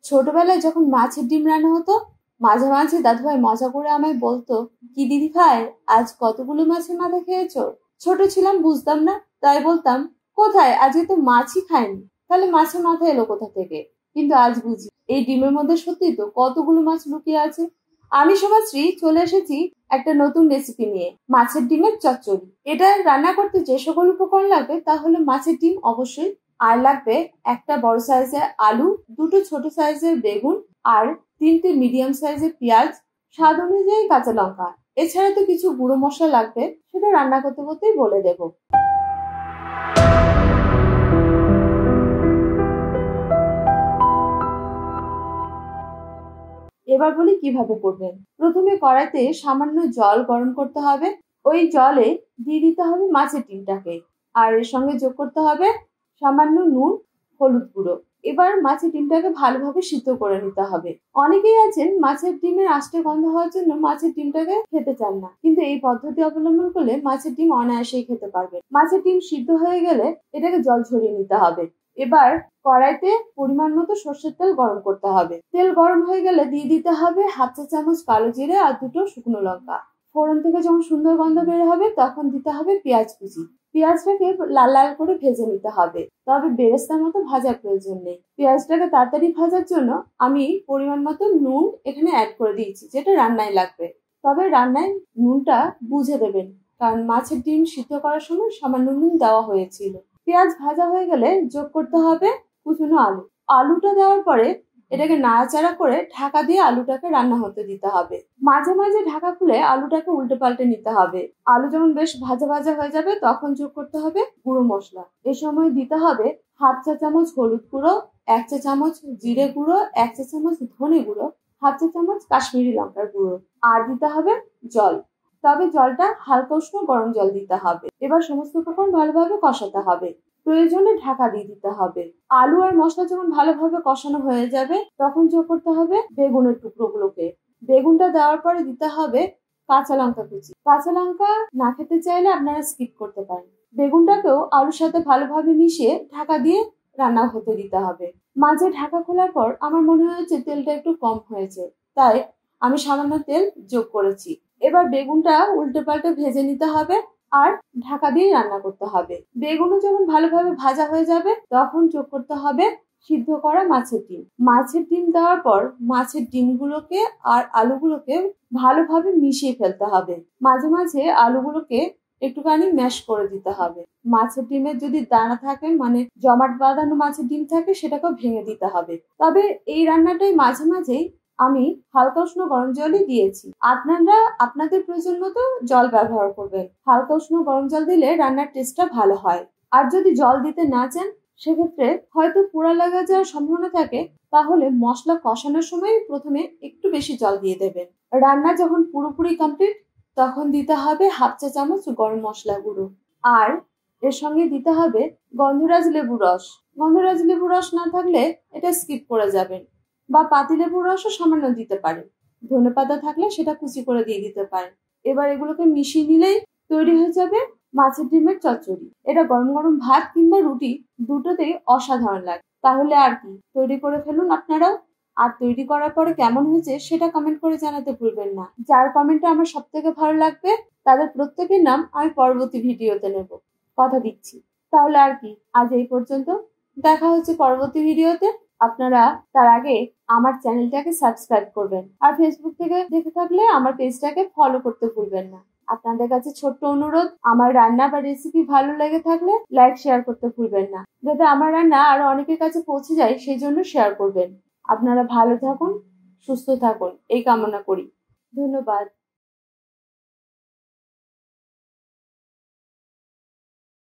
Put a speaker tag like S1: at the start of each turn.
S1: ছোটবেলায় যখন মাছের ডিম রান্না হতো, মাঝে মাঝে দাদুভাই মজা করে আমায় বলতো, কি দিদি ভাই, আজ কতগুলো মাছের মাথা খেয়েছো? ছোট ছিলাম, বুঝতাম না, তাই বলতাম, কোথায়, আজকে তো মাছই খাইনি, তাহলে মাছের মাথা এলো কোথা থেকে? কিন্তু আজ বুঝি এই ডিমের মধ্যে সত্যি তো কতগুলো মাছ লুকিয়ে আছে। আমি শুভশ্রী চলে এসেছি একটা নতুন রেসিপি নিয়ে, মাছের ডিমের চচ্চড়ি। এটা রান্না করতে যে সকল উপকরণ লাগবে তা হলো মাছের ডিম অবশ্যই, আর লাগবে একটা বড় সাইজের আলু, দুটো ছোট সাইজের বেগুন, আর তিনটে মিডিয়াম সাইজের পেঁয়াজ, স্বাদ অনুযায়ী কাঁচা লঙ্কা। এছাড়া তো কিছু গুঁড়ো মশলা লাগবে, সেটা রান্না করতে করতেই বলে দেবো। এবার বলি কিভাবে করবেন। প্রথমে কড়াইতে সামান্য জল গরম করতে হবে। ওই জলে দিয়ে দিতে হবে মাছের ডিমটাকে, আর এর সঙ্গে যোগ করতে হবে সামান্য নুন, হলুদ গুঁড়ো। এবার মাছের ডিমটাকে ভালোভাবে সিদ্ধ করে নিতে হবে। অনেকেই আছেন মাছের ডিমের আষ্টে গন্ধ হওয়ার জন্য মাছের ডিমটাকে খেতে চান না, কিন্তু এই পদ্ধতি অবলম্বন করলে মাছের ডিম অনায়াসেই খেতে পারবেন। মাছের ডিম সিদ্ধ হয়ে গেলে এটাকে জল ঝরিয়ে নিতে হবে। এবার কড়াইতে পরিমাণ মতো সর্ষের তেল গরম করতে হবে। তেল গরম হয়ে গেলে দিয়ে দিতে হবে হাফ চা চামচ কালো জিরে আর দুটো শুকনো লঙ্কা। ফোড়ন থেকে যখন সুন্দর গন্ধ বের হবে তখন দিতে হবে পেঁয়াজ কুচি। পেঁয়াজটাকে লাল লাল করে ভেজে নিতে হবে, তবে বেরেস্তার মতো ভাজার প্রয়োজন নেই। পেঁয়াজটাকে তাড়াতাড়ি ভাজার জন্য আমি পরিমাণ মতো নুন এখানে অ্যাড করে দিয়েছি, যেটা রান্নায় লাগবে। তবে রান্নায় নুনটা বুঝে দেবেন, কারণ মাছের ডিম সিদ্ধ করার সময় সামান্য নুন দেওয়া হয়েছিল। পেঁয়াজ ভাজা হয়ে গেলে যোগ করতে হবে কুচনো আলু। আলুটা দেওয়ার পরে এটাকে নাড়াচাড়া করে ঢাকা দিয়ে আলুটাকে রান্না হতে দিতে হবে। মাঝে মাঝে ঢাকা খুলে আলুটাকে উল্টে পাল্টে নিতে হবে। আলু যখন বেশ ভাজা ভাজা হয়ে যাবে তখন যোগ করতে হবে গুঁড়ো মশলা। এ সময় দিতে হবে হাফ চা চামচ হলুদ গুঁড়ো, 1 চা চামচ জিরে গুঁড়ো, 1 চা চামচ ধনে গুঁড়ো, হাফ চা চামচ কাশ্মীরি লঙ্কার গুঁড়ো, আর দিতে হবে জল। তবে জলটা হালকা উষ্ণ গরম জল দিতে হবে। এবার সমস্ত উপকরণ ভালোভাবে কষাতে হবে। প্রয়োজনে ঢাকা দিয়ে দিতে হবে। আলু আর মশলা যখন ভালোভাবে কষানো হয়ে যাবে তখন যোগ করতে হবে বেগুনের টুকরোগুলোকে। বেগুনটা দেওয়ার পরে দিতে হবে কাঁচা লঙ্কা কুচি। কাঁচা লঙ্কা না খেতে চাইলে আপনারা স্কিপ করতে পারেন। বেগুনটাকেও আলুর সাথে ভালোভাবে মিশিয়ে ঢাকা দিয়ে রান্না হতে দিতে হবে। মাঝে ঢাকা খোলার পর আমার মনে হয়েছে তেলটা একটু কম হয়েছে, তাই আমি সামান্য তেল যোগ করেছি। এবার বেগুনটা উল্টে পাল্টে ভেজে নিতে হবে আর ঢাকা দিয়ে রান্না করতে হবে। বেগুনও যখন ভালোভাবে ভাজা হয়ে যাবে তখন যোগ করতে হবে সিদ্ধ করা মাছের ডিম। মাছের ডিম দেওয়ার পর মাছের ডিমগুলোকে আর আলুগুলোকে ভালোভাবে মিশিয়ে ফেলতে হবে। মাঝে মাঝে আলুগুলোকে একটুখানি ম্যাশ করে দিতে হবে। মাছের ডিমের যদি দানা থাকে, মানে জমাট বাঁধানো মাছের ডিম থাকে, সেটাকেও ভেঙে দিতে হবে। তবে এই রান্নাটাই মাঝে মাঝেই আমি হালকা উষ্ণ গরম জলই দিয়েছি। আপনারা আপনাদের প্রয়োজন মতো জল ব্যবহার করবেন। হালকা উষ্ণ গরম জল দিলে রান্নার টেস্টটা ভালো হয়। আর যদি জল দিতে না চান সেক্ষেত্রে হয়তো পোড়া লাগা যাওয়ার সম্ভাবনা থাকে, তাহলে মশলা কষানোর সময় প্রথমে একটু বেশি জল দিয়ে দেবেন। রান্না যখন পুরোপুরি কমপ্লিট তখন দিতে হবে হাফ চা চামচ গরম মশলা গুঁড়ো, আর এর সঙ্গে দিতে হবে গন্ধরাজ লেবুর রস। গন্ধরাজ লেবুর রস না থাকলে এটা স্কিপ করে যাবেন, বা পাতিলেবুর রসও সামান্য দিতে পারেন। ধনেপাতা থাকলে সেটা কুচি করে দিয়ে দিতে পারেন। এবার এগুলোকে মিশিয়ে নিলেই তৈরি হয়ে যাবে মাছের ডিমের চচ্চড়ি। এটা গরম গরম ভাত কিংবা রুটি দুটোতেই অসাধারণ লাগে। তাহলে আর কি, তৈরি করে ফেলুন আপনারাও। আর তৈরি করার পরে কেমন হয়েছে সেটা কমেন্ট করে জানাতে ভুলবেন না। যার কমেন্টটা আমার সব থেকে ভালো লাগবে তাদের প্রত্যেকের নাম আমি পরবর্তী ভিডিওতে নেব, কথা দিচ্ছি। তাহলে আর কি, আজ এই পর্যন্ত। দেখা হচ্ছে পরবর্তী ভিডিওতে। আপনারা তার আগে আমার চ্যানেলটাকে সাবস্ক্রাইব করবেন, আর ফেসবুক থেকে দেখে থাকলে আমার পেজটাকে ফলো করতে ভুলবেন না। আপনাদের কাছে ছোট্ট অনুরোধ, আমার রান্না বা রেসিপি ভালো লেগে থাকলে লাইক শেয়ার করতে ভুলবেন না, যাতে আমার রান্না আরো অনেকের কাছে পৌঁছে যায় সেই জন্য শেয়ার করবেন। আপনারা ভালো থাকুন, সুস্থ থাকুন এই কামনা করি। ধন্যবাদ।